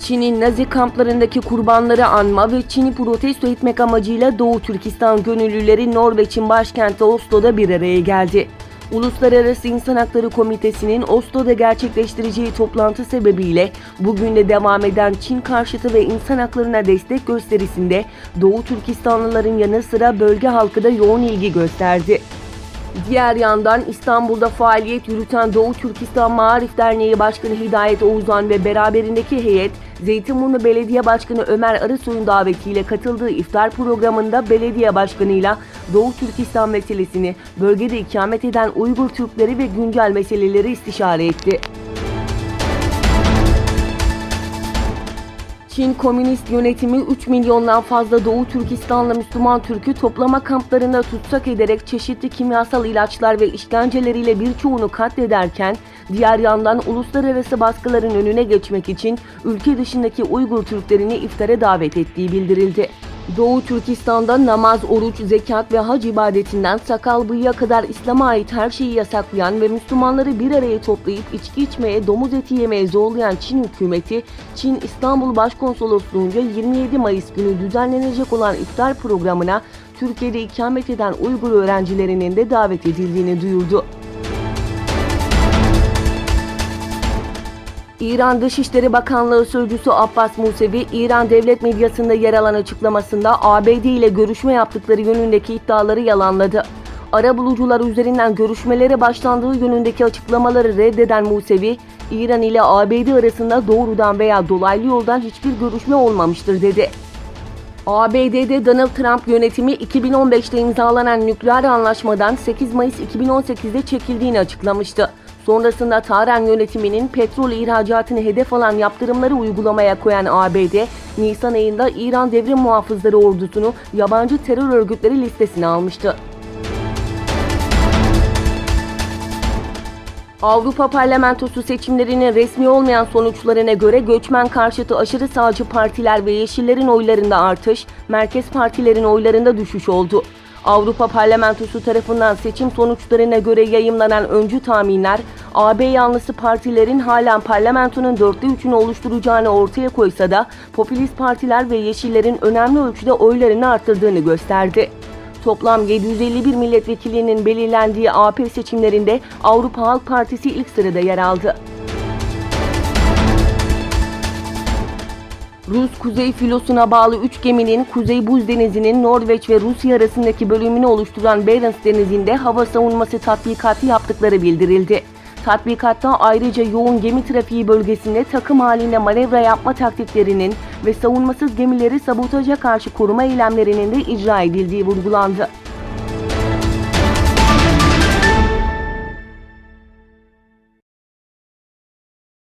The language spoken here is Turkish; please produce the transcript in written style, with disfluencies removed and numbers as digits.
Çin'in Nazi kamplarındaki kurbanları anma ve Çin'i protesto etmek amacıyla Doğu Türkistan gönüllüleri Norveç'in başkenti Oslo'da bir araya geldi. Uluslararası İnsan Hakları Komitesi'nin Oslo'da gerçekleştireceği toplantı sebebiyle bugün de devam eden Çin karşıtı ve insan haklarına destek gösterisinde Doğu Türkistanlıların yanı sıra bölge halkı da yoğun ilgi gösterdi. Diğer yandan İstanbul'da faaliyet yürüten Doğu Türkistan Maarif Derneği Başkanı Hidayet Oğuzhan ve beraberindeki heyet, Zeytinburnu Belediye Başkanı Ömer Arısoy'un davetiyle katıldığı iftar programında belediye başkanıyla Doğu Türkistan meselesini, bölgede ikamet eden Uygur Türkleri ve güncel meseleleri istişare etti. Çin Komünist yönetimi 3 milyondan fazla Doğu Türkistanlı Müslüman Türk'ü toplama kamplarında tutsak ederek çeşitli kimyasal ilaçlar ve işkenceleriyle birçoğunu katlederken, diğer yandan uluslararası baskıların önüne geçmek için ülke dışındaki Uygur Türklerini iftara davet ettiği bildirildi. Doğu Türkistan'da namaz, oruç, zekat ve hac ibadetinden sakal bıyığa kadar İslam'a ait her şeyi yasaklayan ve Müslümanları bir araya toplayıp içki içmeye, domuz eti yemeye zorlayan Çin hükümeti, Çin İstanbul Başkonsolosluğu'nca 27 Mayıs günü düzenlenecek olan iftar programına Türkiye'de ikamet eden Uygur öğrencilerinin de davet edildiğini duyurdu. İran Dışişleri Bakanlığı Sözcüsü Abbas Musevi, İran devlet medyasında yer alan açıklamasında ABD ile görüşme yaptıkları yönündeki iddiaları yalanladı. Arabulucular üzerinden görüşmelere başlandığı yönündeki açıklamaları reddeden Musevi, İran ile ABD arasında doğrudan veya dolaylı yoldan hiçbir görüşme olmamıştır dedi. ABD'de Donald Trump yönetimi 2015'te imzalanan nükleer anlaşmadan 8 Mayıs 2018'de çekildiğini açıklamıştı. Sonrasında Tahran yönetiminin petrol ihracatını hedef alan yaptırımları uygulamaya koyan ABD, Nisan ayında İran Devrim Muhafızları ordusunu yabancı terör örgütleri listesine almıştı. Avrupa Parlamentosu seçimlerinin resmi olmayan sonuçlarına göre göçmen karşıtı aşırı sağcı partiler ve Yeşillerin oylarında artış, merkez partilerin oylarında düşüş oldu. Avrupa Parlamentosu tarafından seçim sonuçlarına göre yayımlanan öncü tahminler, AB yanlısı partilerin halen parlamentonun 3'ünü oluşturacağını ortaya koysa da popülist partiler ve Yeşillerin önemli ölçüde oylarını arttırdığını gösterdi. Toplam 751 milletvekilinin belirlendiği AP seçimlerinde Avrupa Halk Partisi ilk sırada yer aldı. Rus Kuzey Filosu'na bağlı 3 geminin Kuzey Buz Denizi'nin Norveç ve Rusya arasındaki bölümünü oluşturan Barents Denizi'nde hava savunması tatbikatı yaptıkları bildirildi. Tatbikatta ayrıca yoğun gemi trafiği bölgesinde takım halinde manevra yapma taktiklerinin ve savunmasız gemileri sabotaja karşı koruma eylemlerinin de icra edildiği vurgulandı.